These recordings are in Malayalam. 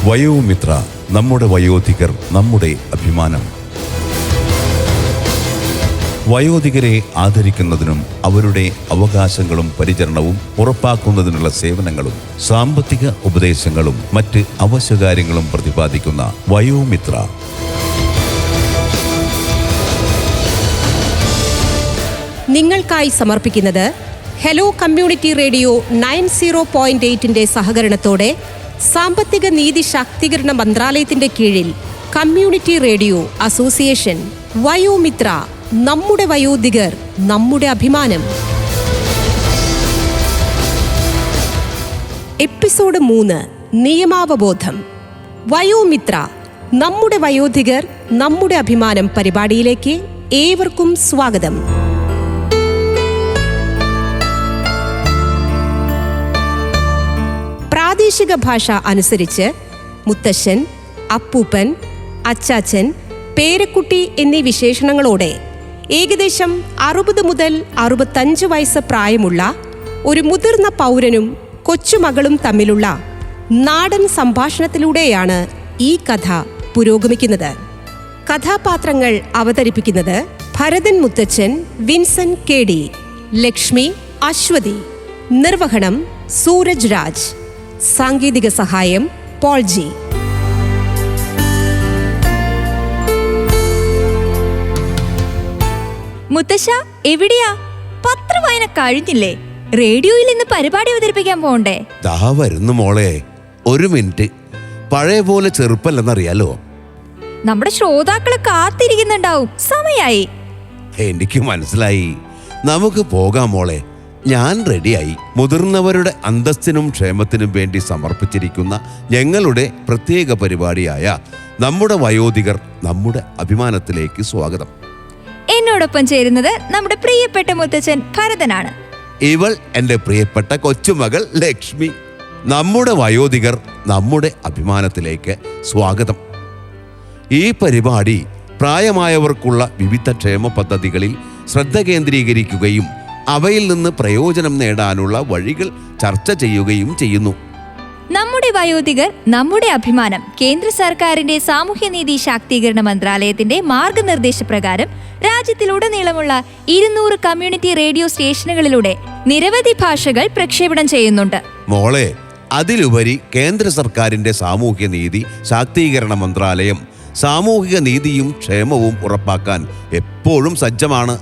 വയോമിത്ര, നമ്മുടെ വയോധികർ നമ്മുടെ അഭിമാനം. വയോധികരെ ആദരിക്കുന്നതിനും അവരുടെ അവകാശങ്ങളും പരിചരണവും ഉറപ്പാക്കുന്നതിനുള്ള സേവനങ്ങളും സാമ്പത്തിക ഉപദേശങ്ങളും മറ്റ് അവശ്യകാര്യങ്ങളും പ്രതിപാദിക്കുന്ന വയോമിത്ര. നിങ്ങൾക്കായി സമർപ്പിക്കുന്നത് ഹലോ കമ്മ്യൂണിറ്റി റേഡിയോ 90.8ന്റെ സഹകരണത്തോടെ സാമ്പത്തിക നീതി ശാക്തീകരണ മന്ത്രാലയത്തിന്റെ കീഴിൽ കമ്മ്യൂണിറ്റി റേഡിയോ അസോസിയേഷൻ. വയോമിത്ര, നമ്മുടെ വയോധികർ നമ്മുടെ അഭിമാനം. എപ്പിസോഡ് 3, നിയമാവബോധം. വയോമിത്ര, നമ്മുടെ വയോധികർ നമ്മുടെ അഭിമാനം പരിപാടിയിലേക്ക് ഏവർക്കും സ്വാഗതം. പ്രാദേശിക ഭാഷ അനുസരിച്ച് മുത്തശ്ശൻ, അപ്പൂപ്പൻ, അച്ചാച്ചൻ, പേരക്കുട്ടി എന്നീ വിശേഷണങ്ങളോടെ ഏകദേശം 60 മുതൽ 65 വയസ്സ് പ്രായമുള്ള ഒരു മുതിർന്ന പൗരനും കൊച്ചുമകളും തമ്മിലുള്ള നാടൻ സംഭാഷണത്തിലൂടെയാണ് ഈ കഥ പുരോഗമിക്കുന്നത്. കഥാപാത്രങ്ങൾ അവതരിപ്പിക്കുന്നത് ഭരതൻ മുത്തച്ഛൻ, വിൻസെന്റ് KD, ലക്ഷ്മി, അശ്വതി. നിർവഹണം സൂരജ് രാജ്. സാങ്കേതിക സഹായം പോൾ ജി. മുത്തശ്ശ, എവിടെയാ? പത്രവായന കഴിഞ്ഞില്ലേ? റേഡിയോയിൽ ഇന്ന് പരിപാടി അവതരിപ്പിക്കാൻ പോണ്ടേ? ദാ വരുന്നു മോളെ, ഒരു മിനിറ്റ്. പഴയ പോലെ ചെറുപ്പല്ലെന്നറിയാലോ. നമ്മുടെ ശ്രോതാക്കള് കാത്തിരിക്കുന്നുണ്ടാവും. സമയായി. എനിക്ക് മനസ്സിലായി. നമുക്ക് പോകാം മോളെ, ഞാൻ റെഡിയായി. മുതിർന്നവരുടെ അന്തസ്സിനും ക്ഷേമത്തിനും വേണ്ടി സമർപ്പിച്ചിരിക്കുന്ന ഞങ്ങളുടെ പ്രത്യേക പരിപാടിയായ നമ്മുടെ വയോധികർ നമ്മുടെ അഭിമാനത്തിലേക്ക് സ്വാഗതം. എന്നോടൊപ്പം ചേരുന്നത് നമ്മുടെ പ്രിയപ്പെട്ട മുത്തച്ഛൻ ഭരതനാണ്. ഇവൾ എൻ്റെ പ്രിയപ്പെട്ട കൊച്ചുമകൾ ലക്ഷ്മി. നമ്മുടെ വയോധികർ നമ്മുടെ അഭിമാനത്തിലേക്ക് സ്വാഗതം. ഈ പരിപാടി പ്രായമായവർക്കുള്ള വിവിധ ക്ഷേമ പദ്ധതികളിൽ ശ്രദ്ധ കേന്ദ്രീകരിക്കുകയും അവയിൽ നിന്ന് പ്രയോജനം നേടാനുള്ള വഴികൾ ചർച്ച ചെയ്യുകയും ചെയ്യുന്നു. നമ്മുടെ വയോധികർ നമ്മുടെ അഭിമാനം കേന്ദ്ര സർക്കാരിന്റെ സാമൂഹ്യനീതി ശാക്തീകരണ മന്ത്രാലയത്തിന്റെ മാർഗനിർദ്ദേശപ്രകാരം രാജ്യത്തിലുടനീളമുള്ള 200 കമ്മ്യൂണിറ്റി റേഡിയോ സ്റ്റേഷനുകളിലൂടെ നിരവധി ഭാഷകൾ പ്രക്ഷേപണം ചെയ്യുന്നുണ്ട്. മോളെ, അതിലുപരി കേന്ദ്ര സർക്കാരിന്റെ സാമൂഹ്യനീതി ശാക്തീകരണ മന്ത്രാലയം സാമൂഹിക നീതിയും ക്ഷേമവും ഉറപ്പാക്കാൻ എപ്പോഴും സജ്ജമാണ്.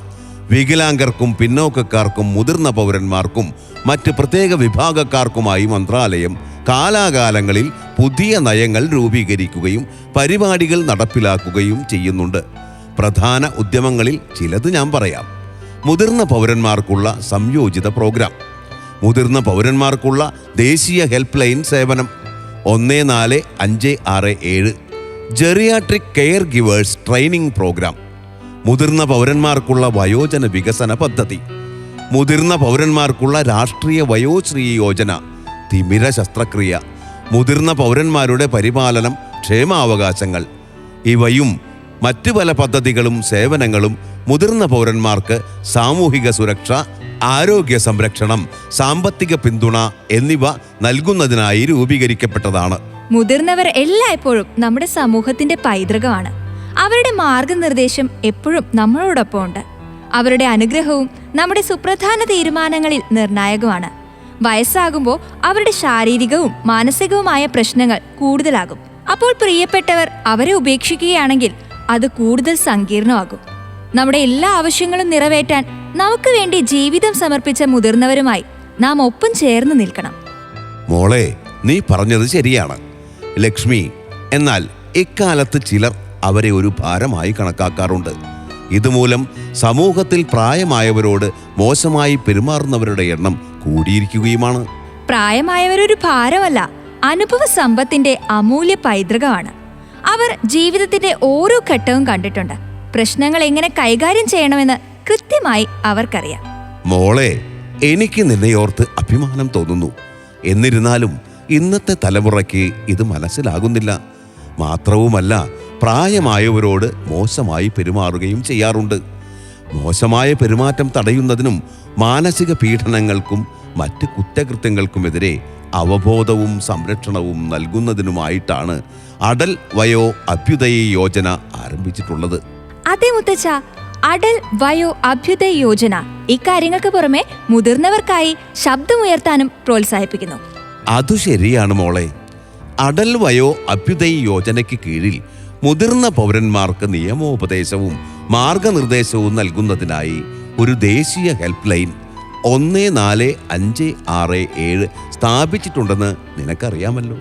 വികലാംഗർക്കും പിന്നോക്കക്കാർക്കും മുതിർന്ന പൗരന്മാർക്കും മറ്റ് പ്രത്യേക വിഭാഗക്കാർക്കുമായി മന്ത്രാലയം കാലാകാലങ്ങളിൽ പുതിയ നയങ്ങൾ രൂപീകരിക്കുകയും പരിപാടികൾ നടപ്പിലാക്കുകയും ചെയ്യുന്നുണ്ട്. പ്രധാന ഉദ്യമങ്ങളിൽ ചിലത് ഞാൻ പറയാം. മുതിർന്ന പൗരന്മാർക്കുള്ള സംയോജിത പ്രോഗ്രാം, മുതിർന്ന പൗരന്മാർക്കുള്ള ദേശീയ ഹെൽപ്പ് ലൈൻ സേവനം 14567, geriatric caregivers training programme, മുതിർന്ന പൗരന്മാർക്കുള്ള വയോജന വികസന പദ്ധതി, മുതിർന്ന പൗരന്മാർക്കുള്ള രാഷ്ട്രീയ വയോശ്രീ യോജന, തിമിര ശസ്ത്രക്രിയ, മുതിർന്ന പൗരന്മാരുടെ പരിപാലനം, ക്ഷേമാവകാശങ്ങൾ. ഇവയും മറ്റു പല പദ്ധതികളും സേവനങ്ങളും മുതിർന്ന പൗരന്മാർക്ക് സാമൂഹിക സുരക്ഷ, ആരോഗ്യ സംരക്ഷണം, സാമ്പത്തിക പിന്തുണ എന്നിവ നൽകുന്നതിനായി രൂപീകരിക്കപ്പെട്ടതാണ്. മുതിർന്നവർ എല്ലായ്പ്പോഴും നമ്മുടെ സമൂഹത്തിന്റെ പൈതൃകമാണ്. അവരുടെ മാർഗനിർദ്ദേശം എപ്പോഴും നമ്മളോടൊപ്പം ഉണ്ട്. അവരുടെ അനുഗ്രഹവും നമ്മുടെ സുപ്രധാന തീരുമാനങ്ങളിൽ നിർണായകമാണ്. വയസ്സാകുമ്പോൾ അവരുടെ ശാരീരികവും മാനസികവുമായ പ്രശ്നങ്ങൾ കൂടുതലാകും. അപ്പോൾ പ്രിയപ്പെട്ടവർ അവരെ ഉപേക്ഷിക്കുകയാണെങ്കിൽ അത് കൂടുതൽ സങ്കീർണമാകും. നമ്മുടെ എല്ലാ ആവശ്യങ്ങളും നിറവേറ്റാൻ നമുക്ക് വേണ്ടി ജീവിതം സമർപ്പിച്ച മുതിർന്നവരുമായി നാം ഒപ്പം ചേർന്ന് നിൽക്കണം. മോളെ, നീ പറഞ്ഞത് ശരിയാണ് ലക്ഷ്മി. എന്നാൽ ഇക്കാലത്ത് ചിലർ അവരെ ഒരു ഭാരമായി കണക്കാക്കാറുണ്ട്. ഇതുമൂലം സമൂഹത്തിൽ പ്രായമായവരോട് മോശമായി പെരുമാറുന്നവരുടെ എണ്ണം കൂടിയിരിക്കുകയുമാണ്. പ്രായമായവരൊരു ഭാരമല്ല, അനുഭവ സമ്പത്തിന്റെ അമൂല്യ പൈതൃകമാണ്. അവർ ജീവിതത്തിന്റെ ഓരോ ഘട്ടവും കണ്ടിട്ടുണ്ട്. പ്രശ്നങ്ങൾ എങ്ങനെ കൈകാര്യം ചെയ്യണമെന്ന് കൃത്യമായി അവർക്കറിയാം. മോളെ, എനിക്ക് നിന്നെയോർത്ത് അഭിമാനം തോന്നുന്നു. എന്നിരുന്നാലും ഇന്നത്തെ തലമുറയ്ക്ക് ഇത് മനസ്സിലാകുന്നില്ല. മാത്രവുമല്ല, പ്രായമായവരോട് മോശമായി പെരുമാറുകയും ചെയ്യാറുണ്ട്. മോശമായ പെരുമാറ്റം തടയുന്നതിനും മാനസിക പീഡനങ്ങൾക്കും മറ്റ് കുറ്റകൃത്യങ്ങൾക്കുമെതിരെ അവബോധവും സംരക്ഷണവും നൽകുന്നതിനുമായിട്ടാണ് അടൽ വയോ അഭ്യുദയ യോജന ആരംഭിച്ചിട്ടുള്ളത്. അതെ മുത്തച്ഛ, അടൽ വയോ അഭ്യുദയ യോജന ഇക്കാര്യങ്ങൾക്ക് പുറമെ മുതിർന്നവർക്കായി ശബ്ദമുയർത്താനും പ്രോത്സാഹിപ്പിക്കുന്നു. അതു ശരിയാണ് മോളെ. അടൽ വയോ അഭ്യുദയ യോജനയ്ക്ക് കീഴിൽ മുതിർന്ന പൗരന്മാർക്ക് നിയമോപദേശവും മാർഗനിർദ്ദേശവും നൽകുന്നതിനായി ഒരു ദേശീയ ഹെൽപ്പ് ലൈൻ 14567 സ്ഥാപിച്ചിട്ടുണ്ടെന്ന് നിനക്കറിയാമല്ലോ.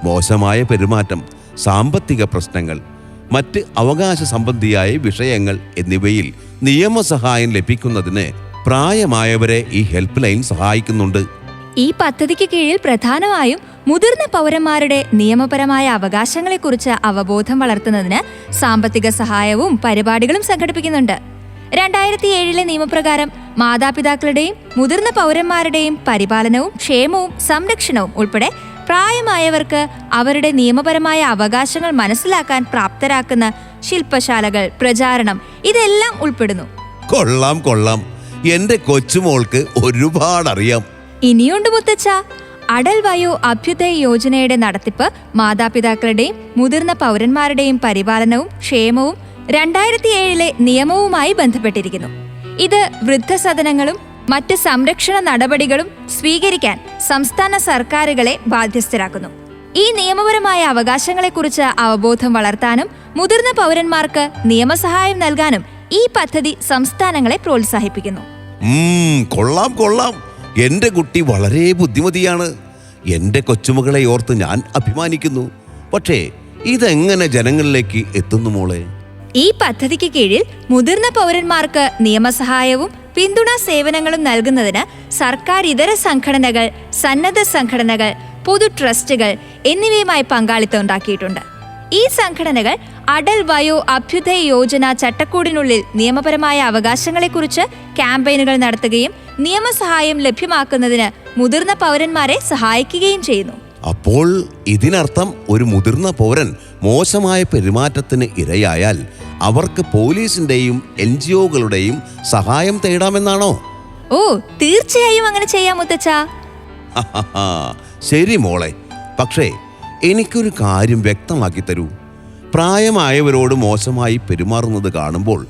മോശമായ പെരുമാറ്റം, സാമ്പത്തിക പ്രശ്നങ്ങൾ, മറ്റ് അവകാശ സംബന്ധിയായ വിഷയങ്ങൾ എന്നിവയിൽ നിയമസഹായം ലഭിക്കുന്നതിന് പ്രായമായവരെ ഈ ഹെൽപ്പ് ലൈൻ സഹായിക്കുന്നുണ്ട്. ഈ പദ്ധതിക്ക് കീഴിൽ പ്രധാനമായും മുതിർന്ന പൗരന്മാരുടെ നിയമപരമായ അവകാശങ്ങളെക്കുറിച്ച് അവബോധം വളർത്തുന്നതിന് സാമ്പത്തിക സഹായവും പരിപാടികളും സംഘടിപ്പിക്കുന്നുണ്ട്. 2007 നിയമപ്രകാരം മാതാപിതാക്കളുടെയും മുതിർന്ന പൗരന്മാരുടെയും പരിപാലനവും ക്ഷേമവും സംരക്ഷണവും ഉൾപ്പെടെ പ്രായമായവർക്ക് അവരുടെ നിയമപരമായ അവകാശങ്ങൾ മനസ്സിലാക്കാൻ പ്രാപ്തരാക്കുന്ന ശില്പശാലകൾ, പ്രചാരണം ഇതെല്ലാം ഉൾപ്പെടുന്നു. കൊള്ളാം കൊള്ളാം, എന്റെ കൊച്ചുമോൾക്ക് ഒരുപാടറിയാം. ഇനിയുണ്ട് മുത്തച്ഛ. അടൽ വയോ അഭ്യുദയ യോജനയുടെ നടത്തിപ്പ് മാതാപിതാക്കളുടെയും മുതിർന്ന പൗരന്മാരുടെയും പരിപാലനവും ക്ഷേമവും 2007 നിയമവുമായി ബന്ധപ്പെട്ടിരിക്കുന്നു. ഇത് വൃദ്ധസദനങ്ങളും മറ്റ് സംരക്ഷണ നടപടികളും സ്വീകരിക്കാൻ സംസ്ഥാന സർക്കാരുകളെ ബാധ്യസ്ഥരാക്കുന്നു. ഈ നിയമപരമായ അവകാശങ്ങളെക്കുറിച്ച് അവബോധം വളർത്താനും മുതിർന്ന പൗരന്മാർക്ക് നിയമസഹായം നൽകാനും ഈ പദ്ധതി സംസ്ഥാനങ്ങളെ പ്രോത്സാഹിപ്പിക്കുന്നു. കൊള്ളാം കൊള്ളാം, എന്റെ കുട്ടി വളരെ ബുദ്ധിമതിയാണ്. എന്റെ കൊച്ചുമകളെ ഓർത്ത് ഞാൻ അഭിമാനിക്കുന്നു. പക്ഷേ ഇതെങ്ങനെ ജനങ്ങളിലേക്ക് എത്തുന്നു മോളെ? ഈ പദ്ധതിക്ക് കീഴിൽ മുതിർന്ന പൗരന്മാർക്ക് നിയമസഹായവും പിന്തുണാ സേവനങ്ങളും നൽകുന്നതിന് സർക്കാർ ഇതര സംഘടനകൾ, സന്നദ്ധ സംഘടനകൾ, പൊതു ട്രസ്റ്റുകൾ എന്നിവയുമായി പങ്കാളിത്തം ഉണ്ടാക്കിയിട്ടുണ്ട്. ഈ സംഘടനകൾ അടൽ വയോ അഭ്യുദയ യോജന ചട്ടക്കൂടിനുള്ളിൽ നിയമപരമായ അവകാശങ്ങളെക്കുറിച്ച് ക്യാമ്പയിനുകൾ നടത്തുകയും നിയമസഹായം ലഭ്യമാക്കുന്നതിന് മുതിർന്ന പൗരന്മാരെ സഹായിക്കുകയും ചെയ്യുന്നു. അപ്പോൾ ഇതിനർത്ഥം ഒരു മുതിർന്ന പൗരൻ മോശമായ പെരുമാറ്റത്തിന് ഇരയായാൽ അവർക്ക് പോലീസിന്റെയും NGOകളുടെയും സഹായം തേടാമെന്നാണോ? ഓ, തീർച്ചയായും അങ്ങനെ ചെയ്യാം മുത്തച്ഛ. ശരി മോളെ, പക്ഷേ എനിക്കൊരു കാര്യം വ്യക്തമാക്കി തരൂ. പ്രായമായവരോട് മോശമായി പെരുമാറുന്നത് കാണുമ്പോൾ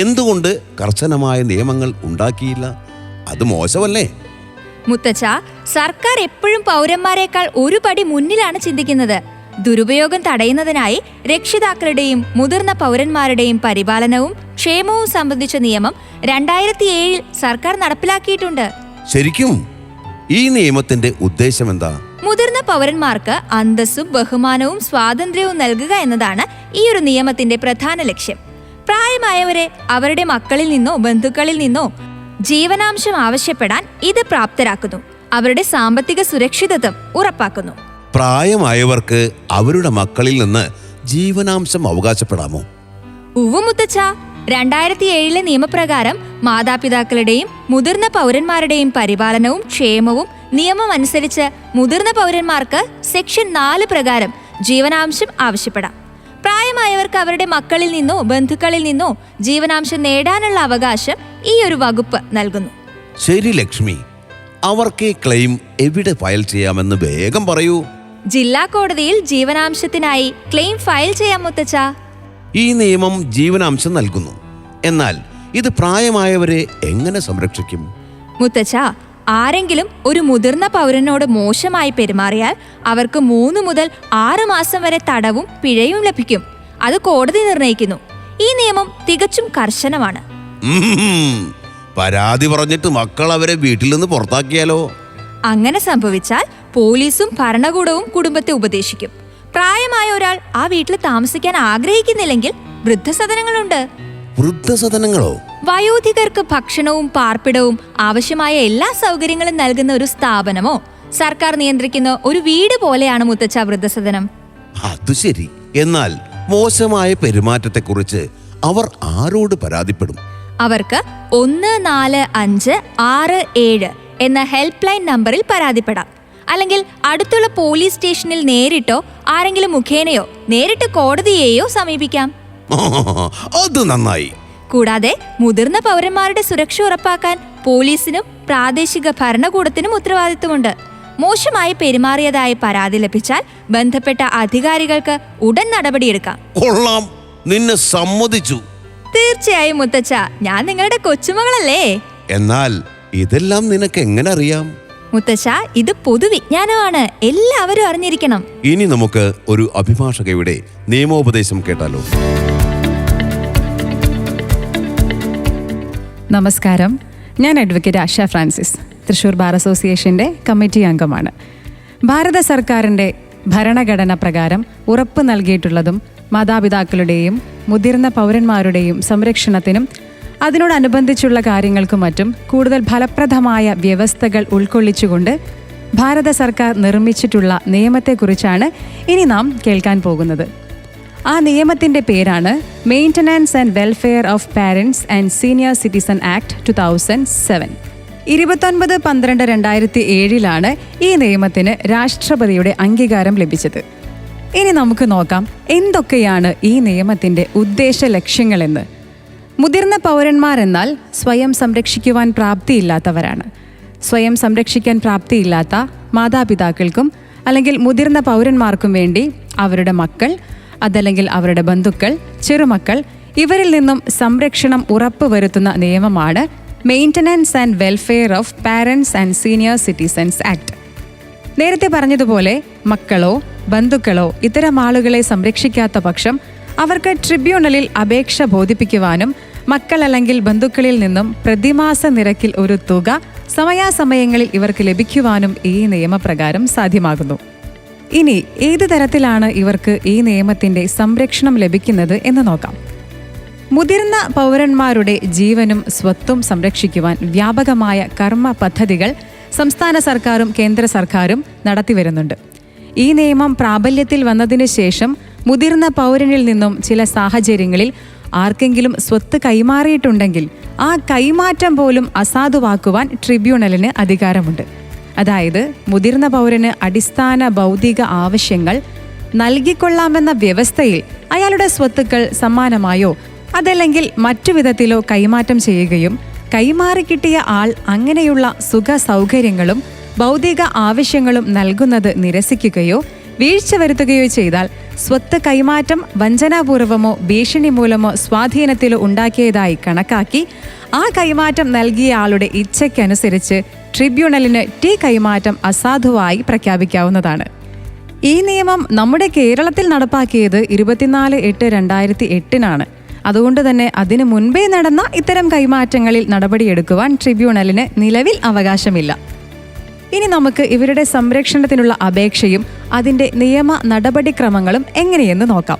എന്തുകൊണ്ട് കർശനമായ നിയമങ്ങൾ ഉണ്ടാക്കിയില്ല? അത് മോശമല്ലേ? മുത്തച്ഛ, സർക്കാർ എപ്പോഴും പൗരന്മാരെക്കാൾ ഒരു പടി മുന്നിലാണ് ചിന്തിക്കുന്നത്. ദുരുപയോഗം തടയുന്നതിനായി രക്ഷിതാക്കളുടെയും മുതിർന്ന പൗരന്മാരുടെയും പരിപാലനവും ക്ഷേമവും സംബന്ധിച്ച നിയമം 2007 സർക്കാർ നടപ്പിലാക്കിയിട്ടുണ്ട്. ശരിക്കും ഈ നിയമത്തിന്റെ ഉദ്ദേശം എന്താ? മുതിർന്ന പൗരന്മാർക്ക് അന്തസ്സും ബഹുമാനവും സ്വാതന്ത്ര്യവും നൽകുക എന്നതാണ് ഈ ഒരു നിയമത്തിന്റെ പ്രധാന ലക്ഷ്യം. പ്രായമായവരെ അവരുടെ മക്കളിൽ നിന്നോ ബന്ധുക്കളിൽ നിന്നോ ജീവനാംശം ആവശ്യപ്പെടാൻ ഇത് പ്രാപ്തരാക്കുന്നു. അവരുടെ സാമ്പത്തിക സുരക്ഷിതത്വം ഉറപ്പാക്കുന്നു. പ്രായമായവർക്ക് അവരുടെ മക്കളിൽ നിന്ന് ജീവനാംശം അവകാശപ്പെടാമോ? ഉവ്വ് മുത്തച്ഛ, 2007 നിയമപ്രകാരം മാതാപിതാക്കളുടെയും മുതിർന്ന പൗരന്മാരുടെയും പരിപാലനവും ക്ഷേമവും നിയമം അനുസരിച്ച് മുതിർന്ന പൗരന്മാർക്ക് സെക്ഷൻ 4 പ്രകാരം ജീവനാംശം ആവശ്യപ്പെടാം. പ്രായമായവർക്ക് അവരുടെ മക്കളിൽ നിന്നോ ബന്ധുക്കളിൽ നിന്നോ ജീവനാംശം നേടാനുള്ള അവകാശം ഈ ഒരു വകുപ്പ് നൽകുന്നു. ശരി ലക്ഷ്മി, അവർക്ക് ഈ ക്ലെയിം എവിടെ ഫയൽ ചെയ്യാമെന്ന് വേഗം പറയൂ. ജില്ലാ കോടതിയിൽ ജീവനാംശത്തിനായി ക്ലെയിം ഫയൽ ചെയ്യാം മുത്തച്ഛ. ഈ നിയമം ജീവനാംശം നൽകുന്നു. എന്നാൽ ഇത് പ്രായമായവരെ എങ്ങനെ സംരക്ഷിക്കും? മുത്തച്ഛ, ആരെങ്കിലും ഒരു മുതിർന്ന പൗരനോട് മോശമായി പെരുമാറിയാൽ അവർക്ക് 3 മുതൽ 6 മാസം വരെ തടവും പിഴയും ലഭിക്കും. അത് കോടതി നിർണയിക്കുന്നു. ഈ നിയമം തികച്ചും കർശനമാണ്. പരാതി പറഞ്ഞിട്ട് മക്കൾ അവരെ വീട്ടിൽ നിന്ന് പുറത്താക്കിയാലോ? അങ്ങനെ സംഭവിച്ചാൽ പോലീസും ഭരണകൂടവും കുടുംബത്തെ ഉപദേശിക്കും. പ്രായമായ ഒരാൾ ആ വീട്ടിൽ താമസിക്കാൻ ആഗ്രഹിക്കുന്നില്ലെങ്കിൽ വൃദ്ധസദനങ്ങളുണ്ട്. വൃദ്ധസദനങ്ങളോ? വയോധികർക്ക് ഭക്ഷണവും പാർപ്പിടവും ആവശ്യമായ എല്ലാ സൗകര്യങ്ങളും നൽകുന്ന ഒരു സ്ഥാപനമോ സർക്കാർ നിയന്ത്രിക്കുന്ന ഒരു വീട് പോലെയാണ് മുത്തച്ഛ വൃദ്ധസദനം. അത് ശരി. എന്നാൽ മോശമായ പെരുമാറ്റത്തെക്കുറിച്ച് അവർ ആരോട് പരാതിപ്പെടും? അവർക്ക് 145667 എന്ന ഹെൽപ്പ് ലൈൻ നമ്പറിൽ പരാതിപ്പെടാം. അല്ലെങ്കിൽ അടുത്തുള്ള പോലീസ് സ്റ്റേഷനിൽ നേരിട്ടോ ആരെങ്കിലും മുഖേനയോ നേരിട്ട് കോടതിയെയോ സമീപിക്കാം. അത് നന്നായി. കൂടാതെ മുതിർന്ന പൗരന്മാരുടെ സുരക്ഷ ഉറപ്പാക്കാൻ പോലീസിനും പ്രാദേശിക ഭരണകൂടത്തിനും ഉത്തരവാദിത്വമുണ്ട്. മോശമായി പെരുമാറിയതായി പരാതി ലഭിച്ചാൽ ബന്ധപ്പെട്ട അധികാരികൾക്ക് ഉടൻ നടപടിയെടുക്കാം. കൊള്ളാം, നിന്നെ സമ്മതിച്ചു. തീർച്ചയായും മുത്തച്ഛ, ഞാൻ നിങ്ങളുടെ കൊച്ചുമകളല്ലേ. എന്നാൽ ഇതെല്ലാം നിനക്ക് എങ്ങനെ അറിയാം? മുത്തച്ഛ, ഇത് പൊതുവിജ്ഞാനമാണ്, എല്ലാവരും അറിഞ്ഞിരിക്കണം. ഇനി നമുക്ക് ഒരു അഭിഭാഷകയുടെ നിയമോപദേശം കേട്ടാലോ? നമസ്കാരം, ഞാൻ അഡ്വക്കേറ്റ് ആശ ഫ്രാൻസിസ്, തൃശ്ശൂർ ബാർ അസോസിയേഷൻ്റെ കമ്മിറ്റി അംഗമാണ്. ഭാരത സർക്കാരിൻ്റെ ഭരണഘടന പ്രകാരം ഉറപ്പ് നൽകിയിട്ടുള്ളതും മാതാപിതാക്കളുടെയും മുതിർന്ന പൗരന്മാരുടെയും സംരക്ഷണത്തിനും അതിനോടനുബന്ധിച്ചുള്ള കാര്യങ്ങൾക്കും മറ്റും കൂടുതൽ ഫലപ്രദമായ വ്യവസ്ഥകൾ ഉൾക്കൊള്ളിച്ചുകൊണ്ട് ഭാരത സർക്കാർ നിർമ്മിച്ചിട്ടുള്ള നിയമത്തെക്കുറിച്ചാണ് ഇനി നാം കേൾക്കാൻ പോകുന്നത്. ആ നിയമത്തിൻ്റെ പേരാണ് maintenance and welfare of parents and senior citizen act 2007. 29/12/2007 ഈ നിയമത്തിന് രാഷ്ട്രപതിയുടെ അംഗീകാരം ലഭിച്ചത്. ഇനി നമുക്ക് നോക്കാം എന്തൊക്കെയാണ് ഈ നിയമത്തിൻ്റെ ഉദ്ദേശ ലക്ഷ്യങ്ങളെന്ന്. മുതിർന്ന പൗരന്മാർ എന്നാൽ സ്വയം സംരക്ഷിക്കുവാൻ പ്രാപ്തിയില്ലാത്തവരാണ്. സ്വയം സംരക്ഷിക്കാൻ പ്രാപ്തിയില്ലാത്ത മാതാപിതാക്കൾക്കും അല്ലെങ്കിൽ മുതിർന്ന പൗരന്മാർക്കും വേണ്ടി അവരുടെ മക്കൾ, അതല്ലെങ്കിൽ അവരുടെ ബന്ധുക്കൾ, ചെറുമക്കൾ, ഇവരിൽ നിന്നും സംരക്ഷണം ഉറപ്പുവരുത്തുന്ന നിയമമാണ് maintenance and welfare of parents and senior citizens act. നേരത്തെ പറഞ്ഞതുപോലെ മക്കളോ ബന്ധുക്കളോ ഇത്തരം ആളുകളെ സംരക്ഷിക്കാത്ത പക്ഷം അവർക്ക് ട്രിബ്യൂണലിൽ അപേക്ഷ ബോധിപ്പിക്കുവാനും മക്കൾ അല്ലെങ്കിൽ ബന്ധുക്കളിൽ നിന്നും പ്രതിമാസ നിരക്കിൽ ഒരു തുക സമയാസമയങ്ങളിൽ ഇവർക്ക് ലഭിക്കുവാനും ഈ നിയമപ്രകാരം സാധ്യമാകുന്നു. ഇനി ഏത് തരത്തിലാണ് ഇവർക്ക് ഈ നിയമത്തിൻ്റെ സംരക്ഷണം ലഭിക്കുന്നത് എന്ന് നോക്കാം. മുതിർന്ന പൗരന്മാരുടെ ജീവനും സ്വത്തും സംരക്ഷിക്കുവാൻ വ്യാപകമായ കർമ്മ പദ്ധതികൾ സംസ്ഥാന സർക്കാരും കേന്ദ്ര സർക്കാരും നടത്തിവരുന്നുണ്ട്. ഈ നിയമം പ്രാബല്യത്തിൽ വന്നതിന് ശേഷം മുതിർന്ന പൗരനിൽ നിന്നും ചില സാഹചര്യങ്ങളിൽ ആർക്കെങ്കിലും സ്വത്ത് കൈമാറിയിട്ടുണ്ടെങ്കിൽ ആ കൈമാറ്റം പോലും അസാധുവാക്കുവാൻ ട്രിബ്യൂണലിന് അധികാരമുണ്ട്. അതായത് മുതിർന്ന പൗരന് അടിസ്ഥാന ഭൗതിക ആവശ്യങ്ങൾ നൽകിക്കൊള്ളാമെന്ന വ്യവസ്ഥയിൽ അയാളുടെ സ്വത്തുക്കൾ സമ്മാനമായോ അതല്ലെങ്കിൽ മറ്റു വിധത്തിലോ കൈമാറ്റം ചെയ്യുകയും കൈമാറി കിട്ടിയ ആൾ അങ്ങനെയുള്ള സുഖ സൗകര്യങ്ങളും ഭൗതിക ആവശ്യങ്ങളും നൽകുന്നത് നിരസിക്കുകയോ വീഴ്ച വരുത്തുകയോ ചെയ്താൽ സ്വത്ത് കൈമാറ്റം വഞ്ചനാപൂർവമോ ഭീഷണി മൂലമോ സ്വാധീനത്തിലോ ഉണ്ടാക്കിയതായി കണക്കാക്കി ആ കൈമാറ്റം നൽകിയ ആളുടെ ഇച്ഛയ്ക്കനുസരിച്ച് ട്രിബ്യൂണലിന് കൈമാറ്റം അസാധുവായി പ്രഖ്യാപിക്കാവുന്നതാണ്. ഈ നിയമം നമ്മുടെ കേരളത്തിൽ നടപ്പാക്കിയത് 24/8/2008 അതുകൊണ്ട് തന്നെ അതിനു മുൻപേ നടന്ന ഇത്തരം കൈമാറ്റങ്ങളിൽ നടപടിയെടുക്കുവാൻ ട്രിബ്യൂണലിന് നിലവിൽ അവകാശമില്ല. ഇനി നമുക്ക് ഇവരുടെ സംരക്ഷണത്തിനുള്ള അപേക്ഷയും അതിൻ്റെ നിയമ നടപടിക്രമങ്ങളും എങ്ങനെയെന്ന് നോക്കാം.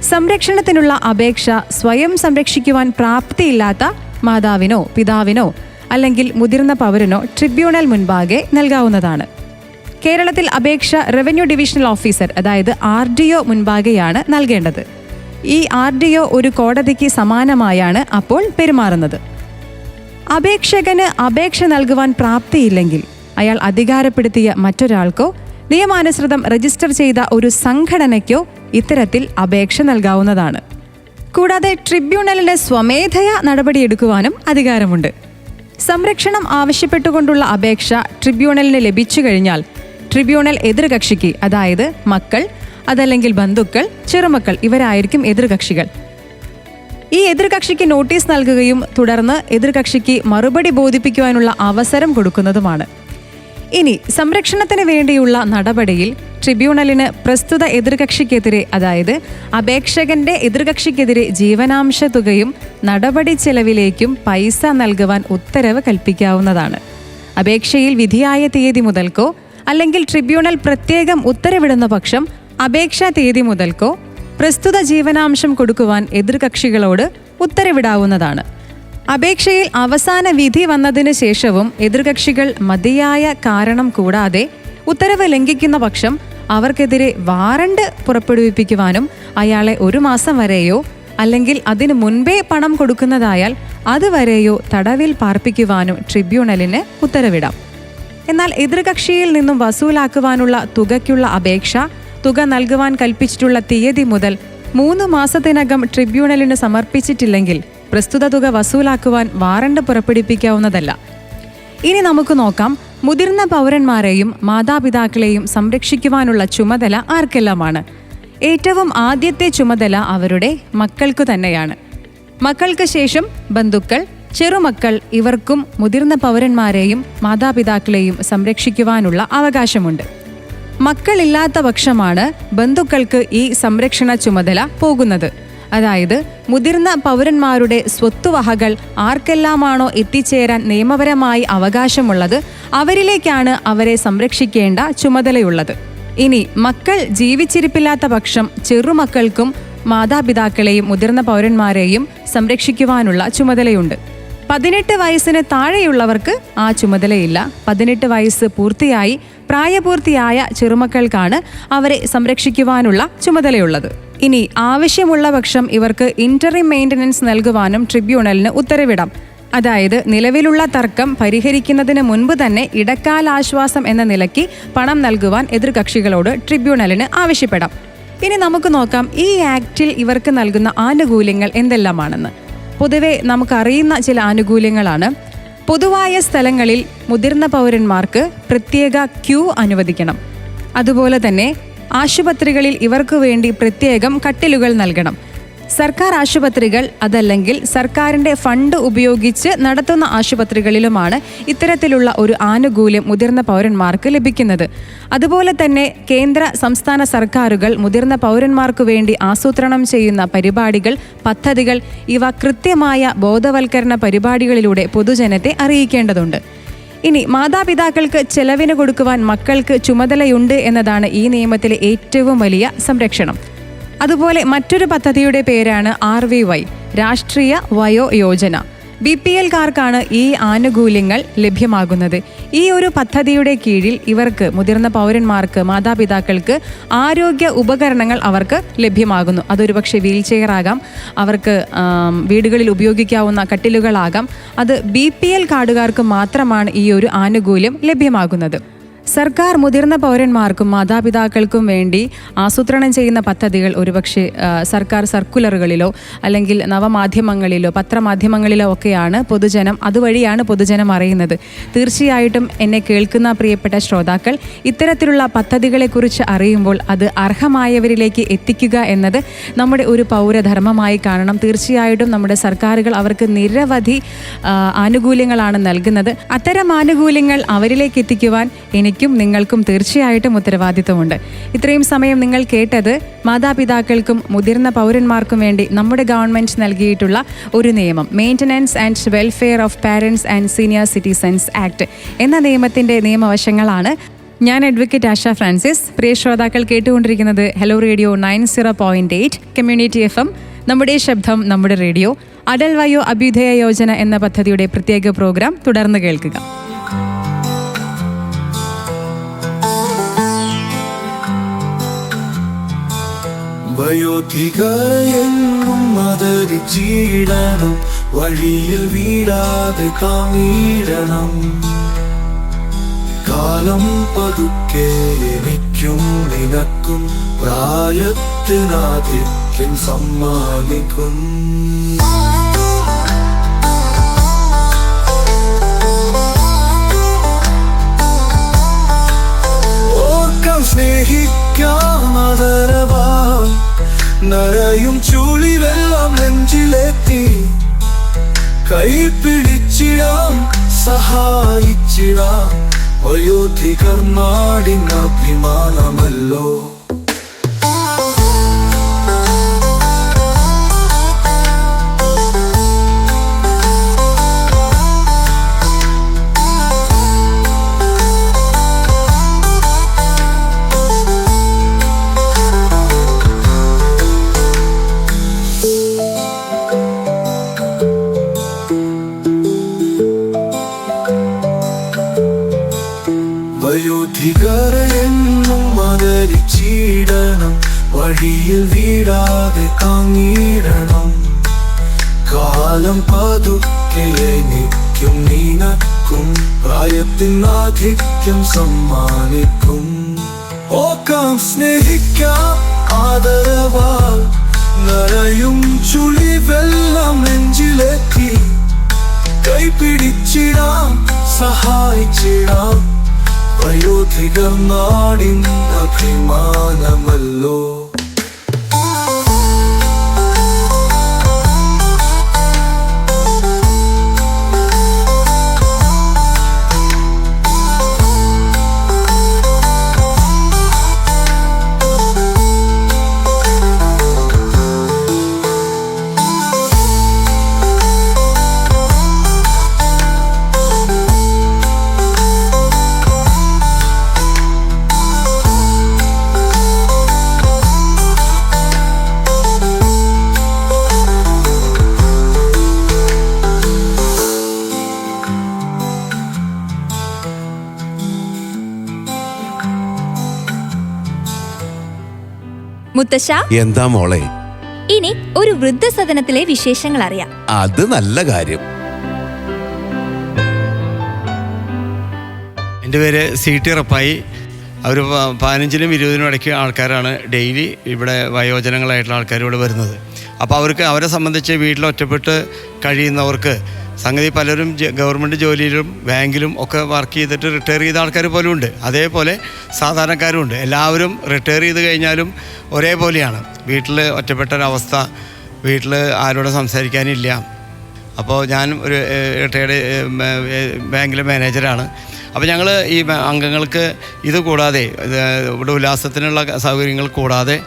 സംരക്ഷണത്തിനുള്ള അപേക്ഷ സ്വയം സംരക്ഷിക്കുവാൻ പ്രാപ്തിയില്ലാത്ത മാതാവിനോ പിതാവിനോ അല്ലെങ്കിൽ മുതിർന്ന പൗരനോ ട്രിബ്യൂണൽ മുൻപാകെ നൽകാവുന്നതാണ്. കേരളത്തിൽ അപേക്ഷ റവന്യൂ ഡിവിഷണൽ ഓഫീസർ അതായത് RDO മുൻപാകെയാണ് നൽകേണ്ടത്. ഈ RDO ഒരു കോടതിക്ക് സമാനമായാണ് അപ്പോൾ പെരുമാറുന്നത്. അപേക്ഷകന് അപേക്ഷ നൽകുവാൻ പ്രാപ്തിയില്ലെങ്കിൽ അയാൾ അധികാരപ്പെടുത്തിയ മറ്റൊരാൾക്കോ നിയമാനുസൃതം രജിസ്റ്റർ ചെയ്ത ഒരു സംഘടനയ്ക്കോ ഇത്തരത്തിൽ അപേക്ഷ നൽകാവുന്നതാണ്. കൂടാതെ ട്രിബ്യൂണലിന് സ്വമേധയാ നടപടിയെടുക്കുവാനും അധികാരമുണ്ട്. സംരക്ഷണം ആവശ്യപ്പെട്ടുകൊണ്ടുള്ള അപേക്ഷ ട്രിബ്യൂണലിന് ലഭിച്ചു കഴിഞ്ഞാൽ ട്രിബ്യൂണൽ എതിർകക്ഷിക്ക്, അതായത് മക്കൾ, അതല്ലെങ്കിൽ ബന്ധുക്കൾ, ചെറുമക്കൾ ഇവരായിരിക്കും എതിർകക്ഷികൾ. ഈ എതിർകക്ഷിക്ക് നോട്ടീസ് നൽകുകയും തുടർന്ന് എതിർകക്ഷിക്ക് മറുപടി ബോധിപ്പിക്കുവാനുള്ള അവസരം കൊടുക്കുന്നതുമാണ്. ഇനി സംരക്ഷണത്തിന് വേണ്ടിയുള്ള നടപടിയിൽ ട്രിബ്യൂണലിന് പ്രസ്തുത എതിർകക്ഷിക്കെതിരെ, അതായത് അപേക്ഷകന്റെ എതിർകക്ഷിക്കെതിരെ ജീവനാംശ തുകയും നടപടി ചെലവിലേക്കും പൈസ നൽകുവാൻ ഉത്തരവ് കൽപ്പിക്കാവുന്നതാണ്. അപേക്ഷയിൽ വിധിയായ തീയതി മുതൽക്കോ അല്ലെങ്കിൽ ട്രിബ്യൂണൽ പ്രത്യേകം ഉത്തരവിടുന്ന പക്ഷം അപേക്ഷാ തീയതി മുതൽക്കോ പ്രസ്തുത ജീവനാംശം കൊടുക്കുവാൻ എതിർകക്ഷികളോട് ഉത്തരവിടാവുന്നതാണ്. അപേക്ഷയിൽ അവസാന വിധി വന്നതിന് ശേഷവും എതിർകക്ഷികൾ മതിയായ കാരണം കൂടാതെ ഉത്തരവ് ലംഘിക്കുന്ന പക്ഷം അവർക്കെതിരെ വാറണ്ട് പുറപ്പെടുവിപ്പിക്കുവാനും അയാളെ 1 മാസം വരെയോ അല്ലെങ്കിൽ അതിനു മുൻപേ പണം കൊടുക്കുന്നതായാൽ അതുവരെയോ തടവിൽ പാർപ്പിക്കുവാനും ട്രിബ്യൂണലിന് ഉത്തരവിടാം. എന്നാൽ എതിർകക്ഷിയിൽ നിന്നും വസൂലാക്കുവാനുള്ള തുകയ്ക്കുള്ള അപേക്ഷ തുക നൽകുവാൻ കൽപ്പിച്ചിട്ടുള്ള തീയതി മുതൽ 3 മാസത്തിനകം ട്രിബ്യൂണലിന് സമർപ്പിച്ചിട്ടില്ലെങ്കിൽ പ്രസ്തുത തുക വസൂലാക്കുവാൻ വാറണ്ട് പുറപ്പെടുവിപ്പിക്കാവുന്നതല്ല. ഇനി നമുക്ക് നോക്കാം മുതിർന്ന പൗരന്മാരെയും മാതാപിതാക്കളെയും സംരക്ഷിക്കുവാനുള്ള ചുമതല ആർക്കെല്ലാമാണ്? ഏറ്റവും ആദ്യത്തെ ചുമതല അവരുടെ മക്കൾക്കു തന്നെയാണ്. മക്കൾക്ക് ശേഷം ബന്ധുക്കൾ, ചെറുമക്കൾ, ഇവർക്കും മുതിർന്ന പൗരന്മാരെയും മാതാപിതാക്കളെയും സംരക്ഷിക്കുവാനുള്ള അവകാശമുണ്ട്. മക്കളില്ലാത്ത പക്ഷമാണ് ബന്ധുക്കൾക്ക് ഈ സംരക്ഷണ ചുമതല പോകുന്നത്. അതായത് മുതിർന്ന പൗരന്മാരുടെ സ്വത്തുവകകൾ ആർക്കെല്ലാമാണോ എത്തിച്ചേരാൻ നിയമപരമായി അവകാശമുള്ളത് അവരിലേക്കാണ് അവരെ സംരക്ഷിക്കേണ്ട ചുമതലയുള്ളത്. ഇനി മക്കൾ ജീവിച്ചിരിപ്പില്ലാത്ത പക്ഷം ചെറുമക്കൾക്കും മാതാപിതാക്കളെയും മുതിർന്ന പൗരന്മാരെയും സംരക്ഷിക്കുവാനുള്ള ചുമതലയുണ്ട്. 18 വയസ്സിന് താഴെയുള്ളവർക്ക് ആ ചുമതലയില്ല. 18 വയസ്സ് പൂർത്തിയായി പ്രായപൂർത്തിയായ ചെറുമക്കൾക്കാണ് അവരെ സംരക്ഷിക്കുവാനുള്ള ചുമതലയുള്ളത്. ഇനി ആവശ്യമുള്ള പക്ഷം ഇവർക്ക് ഇന്ററിം മെയിൻ്റനൻസ് നൽകുവാനും ട്രിബ്യൂണലിന് ഉത്തരവിടാം. അതായത് നിലവിലുള്ള തർക്കം പരിഹരിക്കുന്നതിന് മുൻപ് തന്നെ ഇടക്കാലാശ്വാസം എന്ന നിലയ്ക്ക് പണം നൽകുവാൻ എതിർകക്ഷികളോട് ട്രിബ്യൂണലിന് ആവശ്യപ്പെടാം. ഇനി നമുക്ക് നോക്കാം ഈ ആക്റ്റിൽ ഇവർക്ക് നൽകുന്ന ആനുകൂല്യങ്ങൾ എന്തെല്ലാമാണെന്ന്. പൊതുവെ നമുക്കറിയുന്ന ചില ആനുകൂല്യങ്ങളാണ്. പൊതുവായ സ്ഥലങ്ങളിൽ മുതിർന്ന പൗരന്മാർക്ക് പ്രത്യേക ക്യൂ അനുവദിക്കണം. അതുപോലെ തന്നെ ആശുപത്രികളിൽ ഇവർക്ക് വേണ്ടി പ്രത്യേകം കട്ടിലുകൾ നൽകണം. സർക്കാർ ആശുപത്രികൾ അതല്ലെങ്കിൽ സർക്കാരിൻ്റെ ഫണ്ട് ഉപയോഗിച്ച് നടത്തുന്ന ആശുപത്രികളിലുമാണ് ഇത്തരത്തിലുള്ള ഒരു ആനുകൂല്യം മുതിർന്ന പൗരന്മാർക്ക് ലഭിക്കുന്നത്. അതുപോലെ തന്നെ കേന്ദ്ര സംസ്ഥാന സർക്കാരുകൾ മുതിർന്ന പൗരന്മാർക്ക് വേണ്ടി ആസൂത്രണം ചെയ്യുന്ന പരിപാടികൾ, പദ്ധതികൾ ഇവ കൃത്യമായ ബോധവൽക്കരണ പരിപാടികളിലൂടെ പൊതുജനത്തെ അറിയിക്കേണ്ടതുണ്ട്. ഇനി മാതാപിതാക്കൾക്ക് ചെലവിന് കൊടുക്കുവാൻ മക്കൾക്ക് ചുമതലയുണ്ട് എന്നതാണ് ഈ നിയമത്തിലെ ഏറ്റവും വലിയ സംരക്ഷണം. അതുപോലെ മറ്റൊരു പദ്ധതിയുടെ പേരാണ് RVY, രാഷ്ട്രീയ വയോ യോജന. BPL കാർക്കാണ് ഈ ആനുകൂല്യങ്ങൾ ലഭ്യമാകുന്നത്. ഈ ഒരു പദ്ധതിയുടെ കീഴിൽ ഇവർക്ക് മുതിർന്ന പൗരന്മാർക്ക്, മാതാപിതാക്കൾക്ക് ആരോഗ്യ ഉപകരണങ്ങൾ അവർക്ക് ലഭ്യമാകുന്നു. അതൊരു പക്ഷേ വീൽ ചെയർ ആകാം, അവർക്ക് വീടുകളിൽ ഉപയോഗിക്കാവുന്ന കട്ടിലുകളാകാം. അത് BPL കാർഡുകാർക്ക് മാത്രമാണ് ഈ ഒരു ആനുകൂല്യം ലഭ്യമാകുന്നത്. സർക്കാർ മുതിർന്ന പൗരന്മാർക്കും മാതാപിതാക്കൾക്കും വേണ്ടി ആസൂത്രണം ചെയ്യുന്ന പദ്ധതികൾ ഒരുപക്ഷെ സർക്കാർ സർക്കുലറുകളിലോ അല്ലെങ്കിൽ നവമാധ്യമങ്ങളിലോ പത്രമാധ്യമങ്ങളിലോ ഒക്കെയാണ് അതുവഴിയാണ് പൊതുജനം അറിയുന്നത്. തീർച്ചയായിട്ടും എന്നെ കേൾക്കുന്ന പ്രിയപ്പെട്ട ശ്രോതാക്കൾ ഇത്തരത്തിലുള്ള പദ്ധതികളെക്കുറിച്ച് അറിയുമ്പോൾ അത് അർഹമായവരിലേക്ക് എത്തിക്കുക എന്നത് നമ്മുടെ ഒരു പൗരധർമ്മമായി കാണണം. തീർച്ചയായിട്ടും നമ്മുടെ സർക്കാരുകൾ അവർക്ക് നിരവധി ആനുകൂല്യങ്ങളാണ് നൽകുന്നത്. അത്തരം ആനുകൂല്യങ്ങൾ അവരിലേക്ക് എത്തിക്കുവാൻ എനിക്കും നിങ്ങൾക്കും തീർച്ചയായിട്ടും ഉത്തരവാദിത്വമുണ്ട്. ഇത്രയും സമയം നിങ്ങൾ കേട്ടത് മാതാപിതാക്കൾക്കും മുതിർന്ന പൗരന്മാർക്കും വേണ്ടി നമ്മുടെ ഗവൺമെന്റ് നൽകിയിട്ടുള്ള ഒരു നിയമം, maintenance and welfare of parents and senior citizens act എന്ന നിയമത്തിന്റെ നിയമവശങ്ങളാണ്. ഞാൻ അഡ്വക്കേറ്റ് ആശ ഫ്രാൻസിസ്. പ്രിയ ശ്രോതാക്കൾ കേട്ടുകൊണ്ടിരിക്കുന്നത് ഹലോ റേഡിയോ 90.8 കമ്മ്യൂണിറ്റി FM, നമ്മുടെ ശബ്ദം നമ്മുടെ റേഡിയോ. അടൽ വയോ അഭ്യുദയ യോജന എന്ന പദ്ധതിയുടെ പ്രത്യേക പ്രോഗ്രാം തുടർന്ന് കേൾക്കുക. വയോധികരെന്നും ആദരിച്ചിടണം, വഴിയിൽ വീഴാതെ കാണിടണം. കാലം പതുക്കെ എനിക്കും നിനക്കും പ്രായത്തിനാധിക്യം സമ്മാനിക്കും. ഓർക്കാം സ്നേഹിക്കാം ആദരവായി, നരയും ചുളിവെല്ലാം നെഞ്ചിലെത്തി കൈപിടിച്ചിടാം സഹായിച്ചിടാം. വയോധികർ നാടിൻ അഭിമാനമല്ലോ. വയോധികരെന്നും ആദരിച്ചിടണം, വഴിയിൽ വീഴാതെ താങ്ങിടണം. കാലം പതുക്കെ എനിക്കും നിനക്കും പ്രായത്തിനാധിക്യം സമ്മാനിക്കും. ഓക്കാം സ്നേഹിക്കാം ആദരവാൽ, നരയും ചുളിവെല്ലാം നെഞ്ചിലെത്തി കൈപിടിച്ചിടാം സഹായിച്ചിടാം. വയോധികർ നാടിൻ അഭിമാനമല്ലോ. മുത്തശ്ശ, എന്താ മോളെ? ഇനി ഒരു വൃദ്ധസദനത്തിലെ വിശേഷങ്ങൾ അറിയാം. അത് നല്ല കാര്യം. എൻ്റെ പേര് CT റപ്പായി. അവർ 15-നും 20-നും ഇടയ്ക്ക് ആൾക്കാരാണ് ഡെയിലി ഇവിടെ വയോജനങ്ങളായിട്ടുള്ള ആൾക്കാർ ഇവിടെ വരുന്നത്. അപ്പോൾ അവരെ സംബന്ധിച്ച് വീട്ടിൽ ഒറ്റപ്പെട്ട് കഴിയുന്നവർക്ക് സംഗതി പലരും ഗവൺമെൻറ് ജോലിയിലും ബാങ്കിലും ഒക്കെ വർക്ക് ചെയ്തിട്ട് റിട്ടയർ ചെയ്ത ആൾക്കാർ പോലും ഉണ്ട്. അതേപോലെ സാധാരണക്കാരും ഉണ്ട്. എല്ലാവരും റിട്ടയർ ചെയ്ത് കഴിഞ്ഞാലും ഒരേപോലെയാണ്. വീട്ടിൽ ഒറ്റപ്പെട്ടൊരവസ്ഥ, വീട്ടിൽ ആരോടും സംസാരിക്കാനില്ല. അപ്പോൾ ഞാൻ ഒരു റിട്ടയർഡ് ബാങ്കിലെ മാനേജറാണ്. അപ്പോൾ ഞങ്ങൾ ഈ അംഗങ്ങൾക്ക് ഇത് കൂടാതെ ഇവിടെ ഉല്ലാസത്തിനുള്ള സൗകര്യങ്ങൾ കൂടാതെ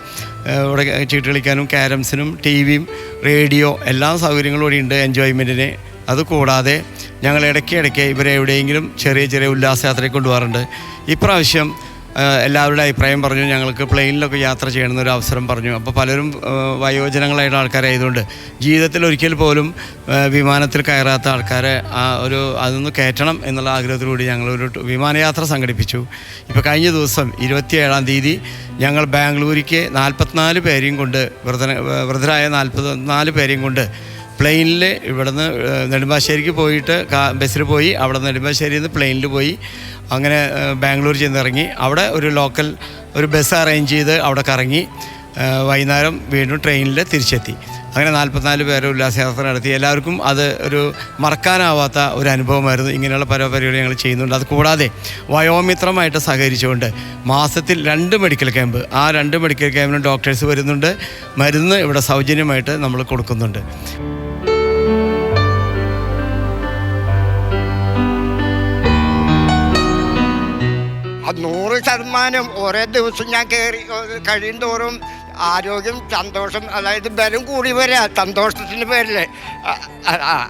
ഇവിടെ ചീട്ട് കളിക്കാനും ക്യാരംസിനും TVയും റേഡിയോ എല്ലാ സൗകര്യങ്ങളും ഇവിടെ ഉണ്ട് എൻജോയ്മെൻറ്റിന്. അതുകൂടാതെ ഞങ്ങൾ ഇടയ്ക്ക് ഇവരെ എവിടെയെങ്കിലും ചെറിയ ഉല്ലാസയാത്രയ്ക്ക് കൊണ്ടുപോകാറുണ്ട്. ഇപ്രാവശ്യം എല്ലാവരുടെ അഭിപ്രായം പറഞ്ഞു, ഞങ്ങൾക്ക് പ്ലെയിനിലൊക്കെ യാത്ര ചെയ്യണമെന്നൊരു അവസരം പറഞ്ഞു. അപ്പോൾ പലരും വയോജനങ്ങളായിട്ടുള്ള ആൾക്കാരായതുകൊണ്ട് ജീവിതത്തിൽ ഒരിക്കൽ പോലും വിമാനത്തിൽ കയറാത്ത ആൾക്കാരെ അതൊന്ന് കയറ്റണം എന്നുള്ള ആഗ്രഹത്തിലൂടെ ഞങ്ങളൊരു വിമാനയാത്ര സംഘടിപ്പിച്ചു. ഇപ്പോൾ കഴിഞ്ഞ ദിവസം 27-ാം തീയതി ഞങ്ങൾ ബാംഗ്ലൂരിക്ക് 44 പേരെയും കൊണ്ട് വൃദ്ധരായ 44 പേരെയും കൊണ്ട് പ്ലെയിനിൽ ഇവിടുന്ന് നെടുമ്പാശ്ശേരിക്ക് പോയിട്ട് ബസ്സിൽ പോയി, അവിടെ നെടുമ്പാശ്ശേരിയിൽ നിന്ന് പ്ലെയിനിൽ പോയി അങ്ങനെ ബാംഗ്ലൂർ ചെന്നിറങ്ങി. അവിടെ ഒരു ബസ് അറേഞ്ച് ചെയ്ത് അവിടെ കറങ്ങി വൈകുന്നേരം വീണ്ടും ട്രെയിനിൽ തിരിച്ചെത്തി. അങ്ങനെ 44 പേരെ ഉല്ലാസയാത്ര നടത്തി. എല്ലാവർക്കും അത് ഒരു മറക്കാനാവാത്ത ഒരു അനുഭവമായിരുന്നു. ഇങ്ങനെയുള്ള പല പരിപാടികൾ ഞങ്ങൾ ചെയ്യുന്നുണ്ട്. അത് കൂടാതെ വയോമിത്രമായിട്ട് സഹകരിച്ചുകൊണ്ട് മാസത്തിൽ 2 മെഡിക്കൽ ക്യാമ്പ്, ആ 2 മെഡിക്കൽ ക്യാമ്പിനും ഡോക്ടേഴ്സ് വരുന്നുണ്ട്. മരുന്ന് ഇവിടെ സൗജന്യമായിട്ട് നമ്മൾ കൊടുക്കുന്നുണ്ട്. അത് 100% ഓരോ ദിവസം ഞാൻ കഴിയും തോറും ആരോഗ്യം, സന്തോഷം, അതായത് ബലം കൂടി വരിക സന്തോഷത്തിൻ്റെ പേരിൽ.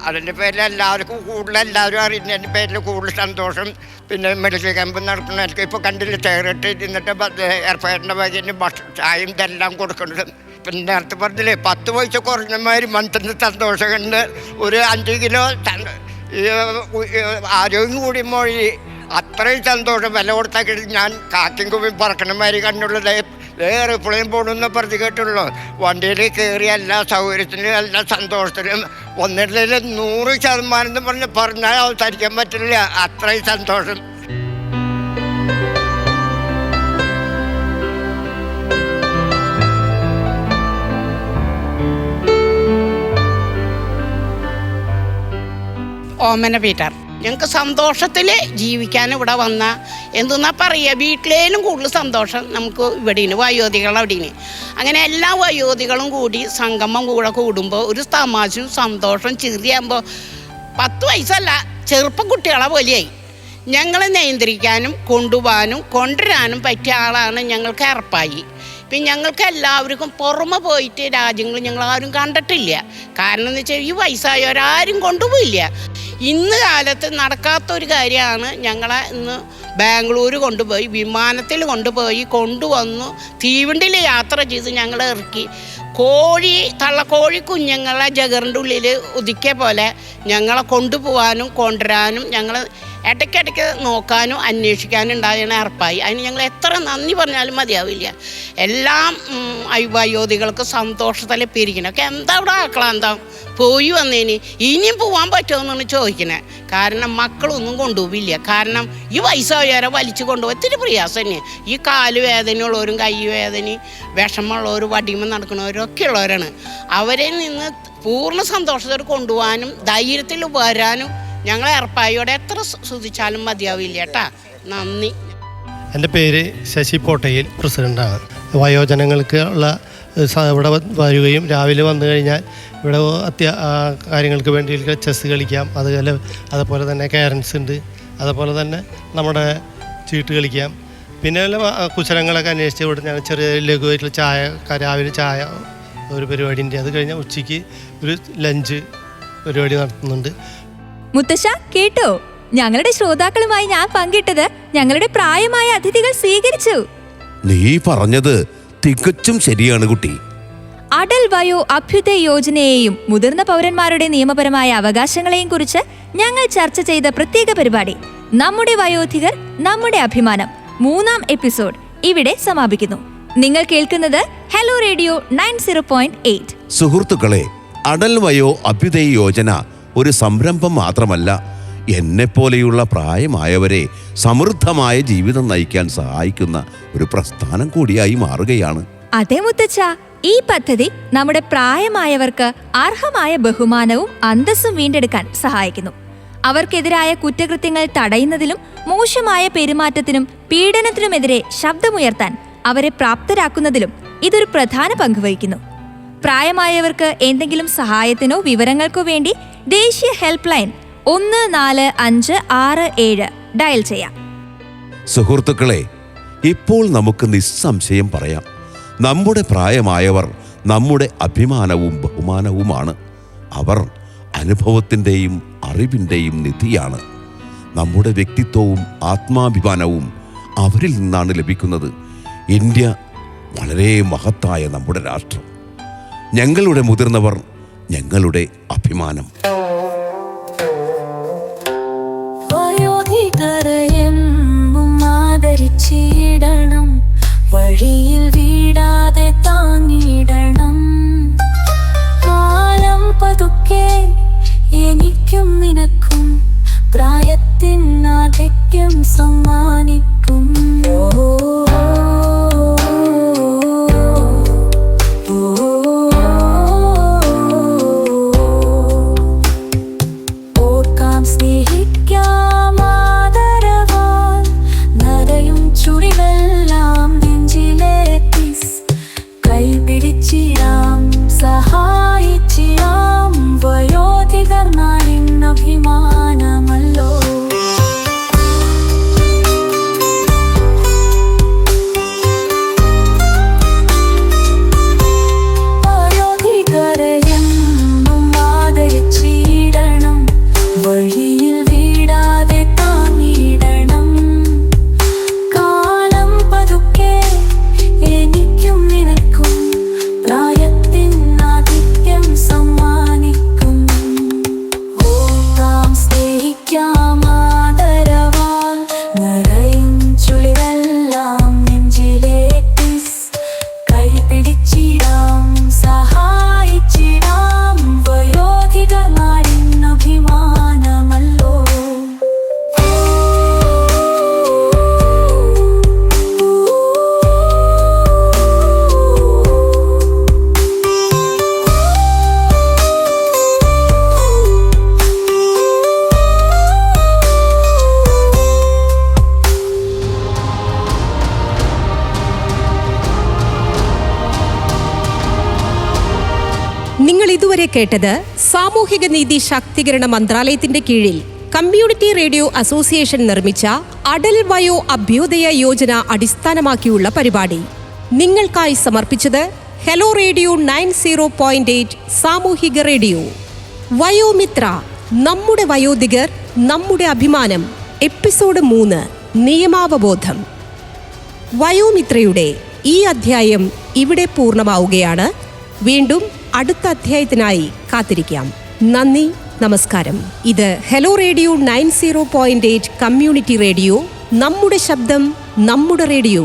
അതിൻ്റെ പേരിൽ എല്ലാവരും അറിയുന്നതിൻ്റെ പേരിൽ കൂടുതൽ സന്തോഷം. പിന്നെ മെഡിക്കൽ ക്യാമ്പ് നടക്കുന്നവർക്ക് ഇപ്പോൾ കണ്ടില്ല, ചേറിട്ട് ഇരുന്നിട്ട് എയർഫയറിൻ്റെ വകയിൽ ചായയും ഇതെല്ലാം കൊടുക്കുന്നത്. പിന്നെ നേരത്തെ പറഞ്ഞില്ലേ 10 പൈസ കുറഞ്ഞമാതിരി മനസ്സിന് സന്തോഷം കണ്ട് ഒരു 5 കിലോ ആരോഗ്യം കൂടി മൊഴി അത്രയും സന്തോഷം. വില കൊടുത്താൽ ഞാൻ കാക്കും കുമ്പി പറക്കണമാതിരി കണ്ടുള്ളത്. വേറെ എപ്പോഴും പോകണമെന്ന് പറഞ്ഞ് കേട്ടുള്ളൂ. വണ്ടിയിൽ കയറിയ എല്ലാ സൗകര്യത്തിനും എല്ലാ സന്തോഷത്തിനും ഒന്നിടയിൽ 100% എന്ന് പറഞ്ഞാൽ അവതരിക്കാൻ പറ്റില്ല. അത്രയും സന്തോഷം. ഓമന പീറ്റർ. ഞങ്ങൾക്ക് സന്തോഷത്തിൽ ജീവിക്കാൻ ഇവിടെ വന്ന എന്തെന്നാ പറയുക, വീട്ടിലേലും കൂടുതൽ സന്തോഷം നമുക്ക് ഇവിടെയാണ്, വയോധികളവിടെയാണ്. അങ്ങനെ എല്ലാ വയോധികളും കൂടി സംഗമം കൂടുമ്പോൾ ഒരു തമാശയും സന്തോഷം ചിരിയാകുമ്പോൾ 10 വയസ്സല്ല ചെറുപ്പം കുട്ടികളെ പോലെയായി. ഞങ്ങളെ നിയന്ത്രിക്കാനും കൊണ്ടുപോകാനും കൊണ്ടുവരാനും പറ്റിയ ആളാണ് ഞങ്ങൾക്ക് ഏർപ്പായി. ഇപ്പം ഞങ്ങൾക്ക് എല്ലാവർക്കും പുറമെ പോയിട്ട് രാജ്യങ്ങൾ ഞങ്ങളാരും കണ്ടിട്ടില്ല. കാരണം എന്ന് വെച്ചാൽ ഈ വയസ്സായവരാരും കൊണ്ടുപോയില്ല. ഇന്ന് കാലത്ത് നടക്കാത്തൊരു കാര്യമാണ്. ഞങ്ങളെ ഇന്ന് ബാംഗ്ലൂർ കൊണ്ടുപോയി, വിമാനത്തിൽ കൊണ്ടുവന്നു തീവണ്ടിയിൽ യാത്ര ചെയ്ത് ഞങ്ങളെ ഇറക്കി. തള്ളക്കോഴി കുഞ്ഞുങ്ങളെ ജഗറിൻ്റെ ഉള്ളിൽ ഒതുക്കിയ പോലെ ഞങ്ങളെ കൊണ്ടുപോകാനും കൊണ്ടുവരാനും ഞങ്ങൾ ഇടയ്ക്കിടയ്ക്ക് നോക്കാനും അന്വേഷിക്കാനും ഉണ്ടാകുന്ന ഏർപ്പായി. അതിന് ഞങ്ങൾ എത്ര നന്ദി പറഞ്ഞാലും മതിയാവില്ല. എല്ലാം വയോധികൾക്ക് സന്തോഷത്തിൽ പിരിക്കണം. ഒക്കെ എന്താ ഇവിടെ ആക്കളാന്താ പോയി വന്നേന് ഇനിയും പോകാൻ പറ്റുമെന്നാണ് ചോദിക്കുന്നത്. കാരണം മക്കളൊന്നും കൊണ്ടുപോവില്ല. കാരണം ഈ വയസ്സായവരെ വലിച്ചു കൊണ്ടുപോയി ഇത്തിരി പ്രയാസം തന്നെ. ഈ കാല് വേദനയുള്ളവരും കൈ വേദനയും വിഷമമുള്ളവരും വടിയുമ്പോൾ നടക്കുന്നവരും ഒക്കെ ഉള്ളവരാണ്. അവരെ നിന്ന് പൂർണ്ണ സന്തോഷത്തോടെ കൊണ്ടുപോകാനും ധൈര്യത്തിൽ വരാനും ഞങ്ങൾ ഏർപ്പായോടെ എത്ര സ്തുതിച്ചാലും മതിയാവില്ല കേട്ടാ. നന്ദി. എൻ്റെ പേര് ശശി പോട്ടയിൽ, പ്രസിഡൻ്റാണ്. വയോജനങ്ങൾക്ക് ഉള്ള ഇവിടെ വരികയും രാവിലെ വന്നു കഴിഞ്ഞാൽ ഇവിടെ കാര്യങ്ങൾക്ക് വേണ്ടി ചെസ്സ് കളിക്കാം, അതുപോലെ തന്നെ ക്യാരംസ് ഉണ്ട്, അതുപോലെ തന്നെ നമ്മുടെ ചീട്ട് കളിക്കാം. പിന്നെ കുശലങ്ങളൊക്കെ അന്വേഷിച്ച് ഇവിടെ ഞാൻ ചെറിയ ലഘുവായിട്ടുള്ള ചായ, രാവിലെ ചായ ഒരു പരിപാടി ഉണ്ട്. അത് കഴിഞ്ഞാൽ ഉച്ചയ്ക്ക് ഒരു ലഞ്ച് പരിപാടി നടത്തുന്നുണ്ട്. മുത്തശ്ശ കേട്ടോ, ഞങ്ങളുടെ ശ്രോതാക്കളുമായി ഞാൻ പങ്കിട്ടത് ഞങ്ങളുടെ പ്രായമായ അതിഥികൾ സ്വീകരിച്ചു. നീ പറഞ്ഞത് തികച്ചും ശരിയാണ് കുട്ടി. അടൽ വയോ അഭ്യുദയ യോജനയെയും മുതിർന്ന പൗരന്മാരുടെ നിയമപരമായ അവകാശങ്ങളെയും കുറിച്ച് ഞങ്ങൾ ചർച്ച ചെയ്ത പ്രത്യേക പരിപാടി നമ്മുടെ വയോധികർ നമ്മുടെ അഭിമാനം 3-ാം എപ്പിസോഡ് ഇവിടെ സമാപിക്കുന്നു. നിങ്ങൾ കേൾക്കുന്നത് ഹലോ റേഡിയോ 90.8. സുഹൃത്തുക്കളെ, അടൽ വയോ അഭ്യുദയ യോജന ഒരു സംരംഭം മാത്രമല്ല, എന്നെപ്പോലെയുള്ള പ്രായമായവരെ സമൃദ്ധമായ ജീവിതം നയിക്കാൻ സഹായിക്കുന്ന ഒരു പ്രസ്ഥാനം കൂടിയായി മാറുകയാണ്. അതെ മുത്തച്ഛ, ഈ പദ്ധതി നമ്മുടെ പ്രായമായവർക്ക് അർഹമായ ബഹുമാനവും അന്തസ്സും വീണ്ടെടുക്കാൻ സഹായിക്കുന്നു. അവർക്കെതിരായ കുറ്റകൃത്യങ്ങൾ തടയുന്നതിലും മോശമായ പെരുമാറ്റത്തിനും പീഡനത്തിനുമെതിരെ ശബ്ദമുയർത്താൻ അവരെ പ്രാപ്തരാക്കുന്നതിലും ഇതൊരു പ്രധാന പങ്ക് വഹിക്കുന്നു. പ്രായമായവർക്ക് എന്തെങ്കിലും സഹായത്തിനോ വിവരങ്ങൾക്കോ വേണ്ടി ദേശീയ ഹെൽപ്പ് ലൈൻ 14567 ഡയൽ ചെയ്യാം. സുഹൃത്തുക്കളെ, ഇപ്പോൾ നമുക്ക് നിസ്സംശയം പറയാം, നമ്മുടെ പ്രായമായവർ നമ്മുടെ അഭിമാനവും ബഹുമാനവുമാണ്. അവർ അനുഭവത്തിൻ്റെയും അറിവിൻ്റെയും നിധിയാണ്. നമ്മുടെ വ്യക്തിത്വവും ആത്മാഭിമാനവും അവരിൽ നിന്നാണ് ലഭിക്കുന്നത്. ഇന്ത്യ വളരെ മഹത്തായ നമ്മുടെ രാഷ്ട്രം. ഞങ്ങളുടെ മുതിർന്നവർ ഞങ്ങളുടെ അഭിമാനം. ആദരിച്ചിടണം, വഴിയിൽ വീടാതെ താങ്ങിടണം. കാലം പതുക്കെ എനിക്കും നിനക്കും പ്രായത്തിൻ ആധിക്യം സമ്മാനിക്കും. ഓർക്കാം, സ്നേഹിക്കാം, ആദരവാൽ നരയും ചുടിവെല്ലാം നെഞ്ചിലേറ്റി കൈപിടിച്ചിടാം, സഹായിച്ചിടാം. വയോധികർ നാടിൻ അഭിമാനമല്ലോ. വയോധികരെയും ആദരിച്ചിടണം, വഴിയിൽ വീടാതെ താങ്ങിടണം. കാലം പതുക്കെ എനിക്കും നിനക്കും പ്രായത്തിൻ ആധിക്യം സമ്മാനിക്കും. ഓർക്കാം, സ്നേഹിക്കാം, ആദരവാൽ നിറയും ചുളിവെല്ലാം നെഞ്ചിലേറ്റി കൈപിടിച്ചിടാം, സഹായിച്ചിടാം. വയോധികർ നാടിൻ അഭിമാനമല്ലോ. നിങ്ങൾ ഇതുവരെ കേട്ടത് സാമൂഹിക നീതി ശാക്തീകരണ മന്ത്രാലയത്തിന്റെ കീഴിൽ കമ്മ്യൂണിറ്റി റേഡിയോ അസോസിയേഷൻ നിർമ്മിച്ച അടൽ വയോ അഭ്യുദയ യോജന അടിസ്ഥാനമാക്കിയുള്ള പരിപാടി. നിങ്ങൾക്കായി സമർപ്പിച്ചത് ഹലോ റേഡിയോ 90.8 സാമൂഹിക റേഡിയോ. വയോമിത്ര, നമ്മുടെ വയോധികർ നമ്മുടെ അഭിമാനം, എപ്പിസോഡ് 3, നിയമാവബോധം. വയോമിത്രയുടെ ഈ അധ്യായം ഇവിടെ പൂർണ്ണമാവുകയാണ്. വീണ്ടും അടുത്ത അധ്യായത്തിനായി കാത്തിരിക്കാം. നന്ദി, നമസ്കാരം. ഇത് ഹലോ റേഡിയോ 90.8 കമ്മ്യൂണിറ്റി റേഡിയോ, നമ്മുടെ ശബ്ദം, നമ്മുടെ റേഡിയോ.